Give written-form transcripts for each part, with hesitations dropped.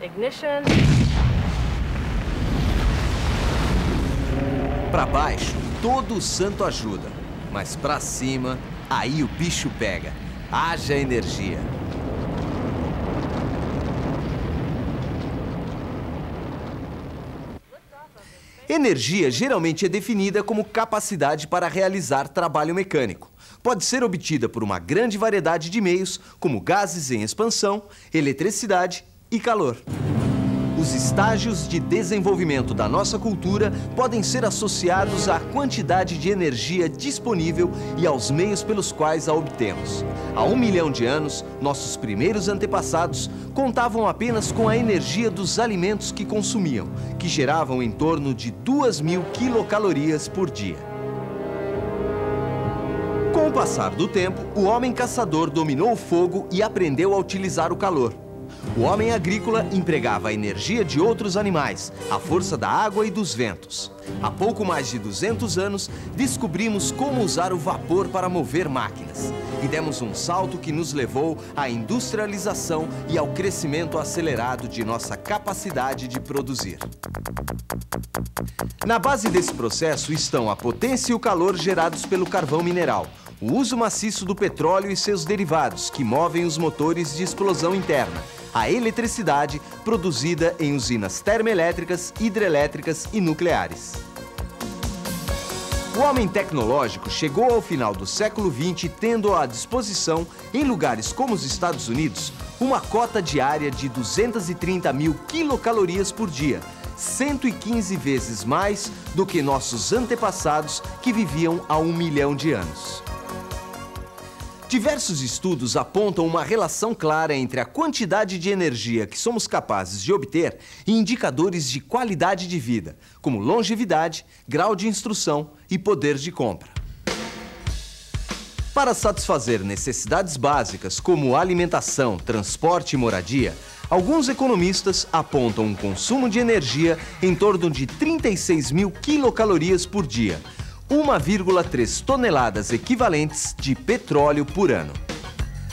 Ignition. Para baixo, todo santo ajuda, mas para cima, aí o bicho pega. Haja energia. Energia geralmente é definida como capacidade para realizar trabalho mecânico. Pode ser obtida por uma grande variedade de meios, como gases em expansão, eletricidade e calor. Os estágios de desenvolvimento da nossa cultura podem ser associados à quantidade de energia disponível e aos meios pelos quais a obtemos. Há 1 milhão de anos, nossos primeiros antepassados contavam apenas com a energia dos alimentos que consumiam, que geravam em torno de 2.000 quilocalorias por dia. Com o passar do tempo, o homem caçador dominou o fogo e aprendeu a utilizar o calor. O homem agrícola empregava a energia de outros animais, a força da água e dos ventos. Há pouco mais de 200 anos, descobrimos como usar o vapor para mover máquinas. E demos um salto que nos levou à industrialização e ao crescimento acelerado de nossa capacidade de produzir. Na base desse processo estão a potência e o calor gerados pelo carvão mineral, o uso maciço do petróleo e seus derivados, que movem os motores de explosão interna, a eletricidade produzida em usinas termoelétricas, hidrelétricas e nucleares. O homem tecnológico chegou ao final do século XX tendo à disposição, em lugares como os Estados Unidos, uma cota diária de 230.000 quilocalorias por dia, 115 vezes mais do que nossos antepassados que viviam há 1 milhão de anos. Diversos estudos apontam uma relação clara entre a quantidade de energia que somos capazes de obter e indicadores de qualidade de vida, como longevidade, grau de instrução e poder de compra. Para satisfazer necessidades básicas como alimentação, transporte e moradia, alguns economistas apontam um consumo de energia em torno de 36.000 quilocalorias por dia, 1,3 toneladas equivalentes de petróleo por ano.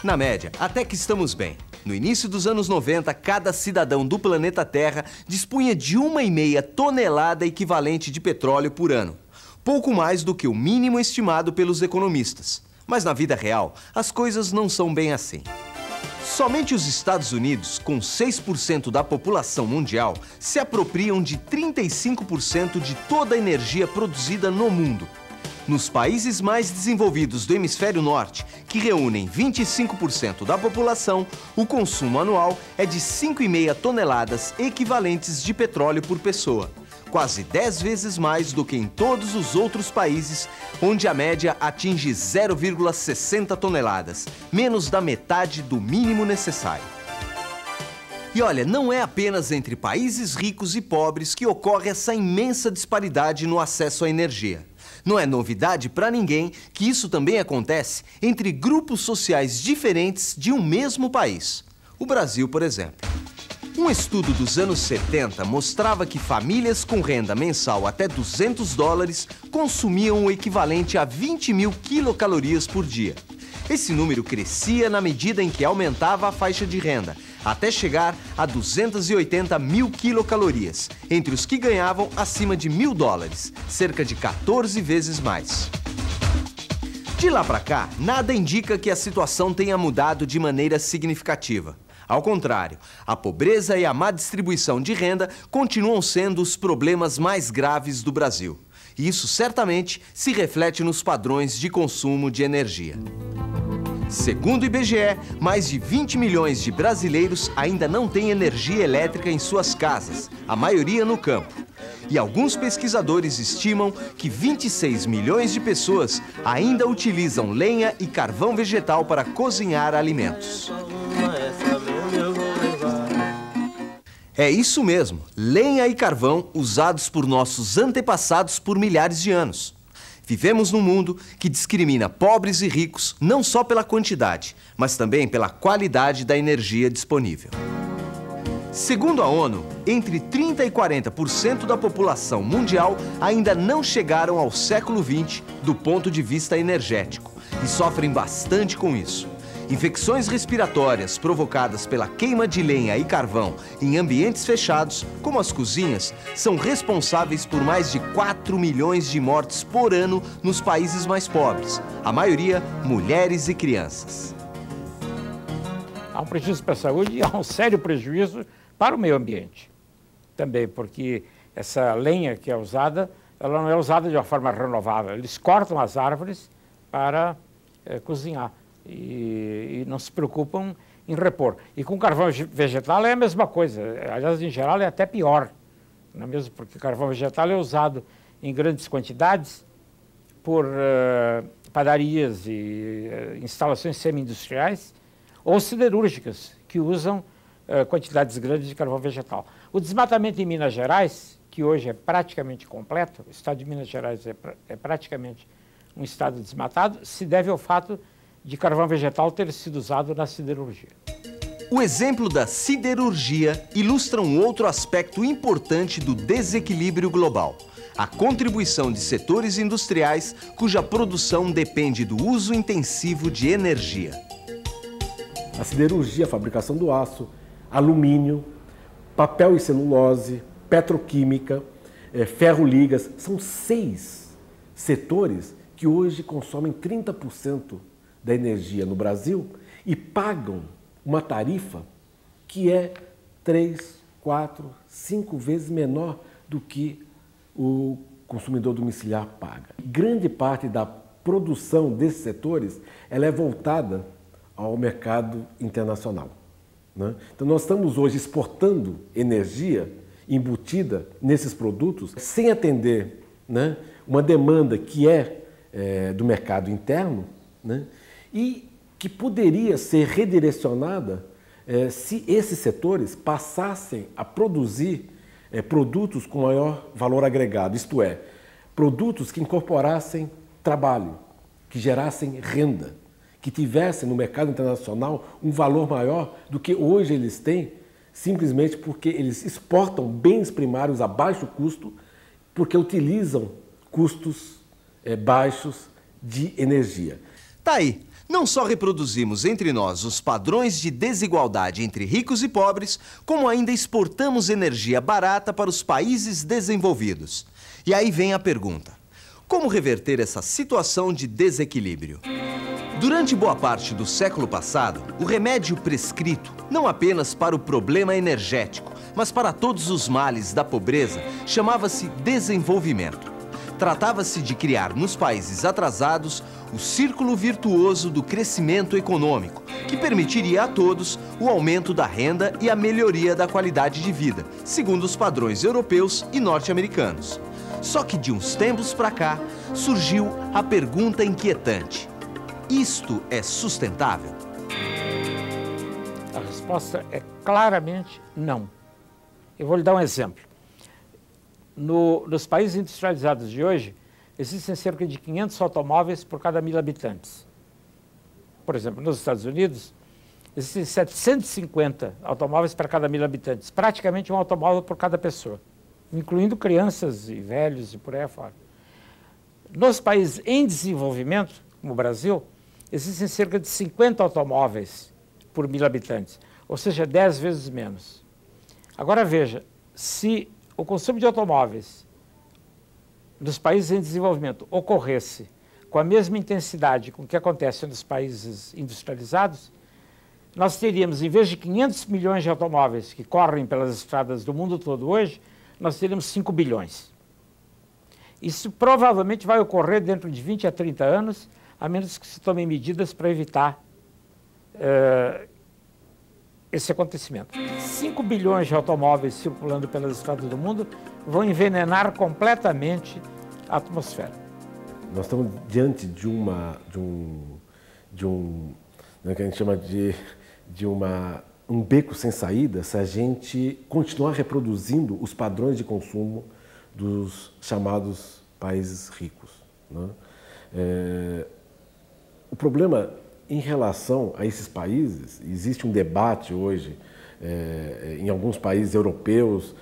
Na média, até que estamos bem. No início dos anos 90, cada cidadão do planeta Terra dispunha de 1,5 tonelada equivalente de petróleo por ano. Pouco mais do que o mínimo estimado pelos economistas. Mas na vida real, as coisas não são bem assim. Somente os Estados Unidos, com 6% da população mundial, se apropriam de 35% de toda a energia produzida no mundo. Nos países mais desenvolvidos do hemisfério norte, que reúnem 25% da população, o consumo anual é de 5,5 toneladas equivalentes de petróleo por pessoa. Quase 10 vezes mais do que em todos os outros países, onde a média atinge 0,60 toneladas, menos da metade do mínimo necessário. E olha, não é apenas entre países ricos e pobres que ocorre essa imensa disparidade no acesso à energia. Não é novidade para ninguém que isso também acontece entre grupos sociais diferentes de um mesmo país. O Brasil, por exemplo. Um estudo dos anos 70 mostrava que famílias com renda mensal até $200 consumiam o equivalente a 20.000 quilocalorias por dia. Esse número crescia na medida em que aumentava a faixa de renda, até chegar a 280.000 quilocalorias, entre os que ganhavam acima de $1.000, cerca de 14 vezes mais. De lá para cá, nada indica que a situação tenha mudado de maneira significativa. Ao contrário, a pobreza e a má distribuição de renda continuam sendo os problemas mais graves do Brasil. E isso certamente se reflete nos padrões de consumo de energia. Segundo o IBGE, mais de 20 milhões de brasileiros ainda não têm energia elétrica em suas casas, a maioria no campo. E alguns pesquisadores estimam que 26 milhões de pessoas ainda utilizam lenha e carvão vegetal para cozinhar alimentos. É isso mesmo, lenha e carvão usados por nossos antepassados por milhares de anos. Vivemos num mundo que discrimina pobres e ricos não só pela quantidade, mas também pela qualidade da energia disponível. Segundo a ONU, entre 30% e 40% da população mundial ainda não chegaram ao século XX do ponto de vista energético e sofrem bastante com isso. Infecções respiratórias provocadas pela queima de lenha e carvão em ambientes fechados, como as cozinhas, são responsáveis por mais de 4 milhões de mortes por ano nos países mais pobres, a maioria mulheres e crianças. Há um prejuízo para a saúde e há um sério prejuízo para o meio ambiente. Também porque essa lenha que é usada, ela não é usada de uma forma renovável. Eles cortam as árvores para cozinhar. E não se preocupam em repor. E com carvão vegetal é a mesma coisa. Aliás, em geral, é até pior. Não é mesmo? Porque o carvão vegetal é usado em grandes quantidades por padarias e instalações semi-industriais ou siderúrgicas, que usam quantidades grandes de carvão vegetal. O desmatamento em Minas Gerais, que hoje é praticamente completo, o estado de Minas Gerais é praticamente um estado desmatado, se deve ao fato de carvão vegetal ter sido usado na siderurgia. O exemplo da siderurgia ilustra um outro aspecto importante do desequilíbrio global: a contribuição de setores industriais cuja produção depende do uso intensivo de energia. A siderurgia, a fabricação do aço, alumínio, papel e celulose, petroquímica, ferro-ligas, são 6 setores que hoje consomem 30% da energia no Brasil e pagam uma tarifa que é 3, 4, 5 vezes menor do que o consumidor domiciliar paga. Grande parte da produção desses setores ela é voltada ao mercado internacional, né? Então nós estamos hoje exportando energia embutida nesses produtos sem atender, né, uma demanda que é do mercado interno, né, e que poderia ser redirecionada se esses setores passassem a produzir produtos com maior valor agregado, isto é, produtos que incorporassem trabalho, que gerassem renda, que tivessem no mercado internacional um valor maior do que hoje eles têm, simplesmente porque eles exportam bens primários a baixo custo, porque utilizam custos baixos de energia. Tá aí. Não só reproduzimos entre nós os padrões de desigualdade entre ricos e pobres, como ainda exportamos energia barata para os países desenvolvidos. E aí vem a pergunta: como reverter essa situação de desequilíbrio? Durante boa parte do século passado, o remédio prescrito, não apenas para o problema energético, mas para todos os males da pobreza, chamava-se desenvolvimento. Tratava-se de criar nos países atrasados o círculo virtuoso do crescimento econômico, que permitiria a todos o aumento da renda e a melhoria da qualidade de vida, segundo os padrões europeus e norte-americanos. Só que de uns tempos para cá, surgiu a pergunta inquietante: isto é sustentável? A resposta é claramente não. Eu vou lhe dar um exemplo. Nos países industrializados de hoje, existem cerca de 500 automóveis por cada 1.000 habitantes. Por exemplo, nos Estados Unidos, existem 750 automóveis para cada 1.000 habitantes, praticamente um automóvel por cada pessoa, incluindo crianças e velhos e por aí afora. Nos países em desenvolvimento, como o Brasil, existem cerca de 50 automóveis por 1.000 habitantes, ou seja, 10 vezes menos. Agora veja, se o consumo de automóveis nos países em desenvolvimento ocorresse com a mesma intensidade com que acontece nos países industrializados, nós teríamos, em vez de 500 milhões de automóveis que correm pelas estradas do mundo todo hoje, nós teríamos 5 bilhões. Isso provavelmente vai ocorrer dentro de 20 a 30 anos, a menos que se tomem medidas para evitar esse acontecimento. 5 bilhões de automóveis circulando pelas estradas do mundo vão envenenar completamente a atmosfera. Nós estamos diante de um né, que a gente chama de um beco sem saída se a gente continuar reproduzindo os padrões de consumo dos chamados países ricos. né? O problema em relação a esses países, existe um debate hoje em alguns países europeus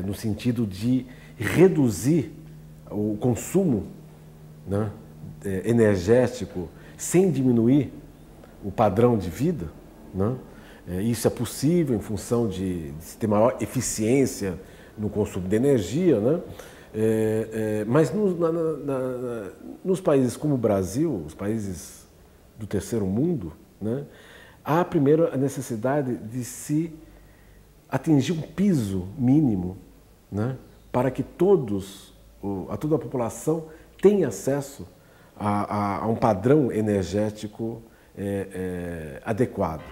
no sentido de reduzir o consumo, né, energético sem diminuir o padrão de vida, né? Isso é possível em função de ter maior eficiência no consumo de energia, né? Mas nos países como o Brasil, os países do terceiro mundo, né, há primeiro a necessidade de se atingir um piso mínimo, né, para que toda a população tenha acesso a um padrão energético adequado.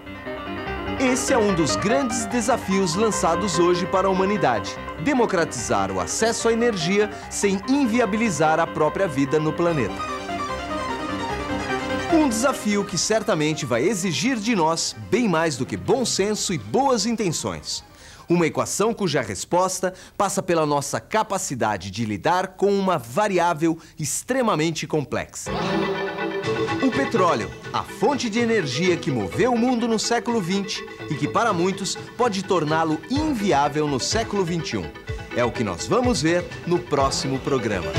Esse é um dos grandes desafios lançados hoje para a humanidade: democratizar o acesso à energia sem inviabilizar a própria vida no planeta. Um desafio que certamente vai exigir de nós bem mais do que bom senso e boas intenções. Uma equação cuja resposta passa pela nossa capacidade de lidar com uma variável extremamente complexa. O petróleo, a fonte de energia que moveu o mundo no século XX e que para muitos pode torná-lo inviável no século XXI. É o que nós vamos ver no próximo programa.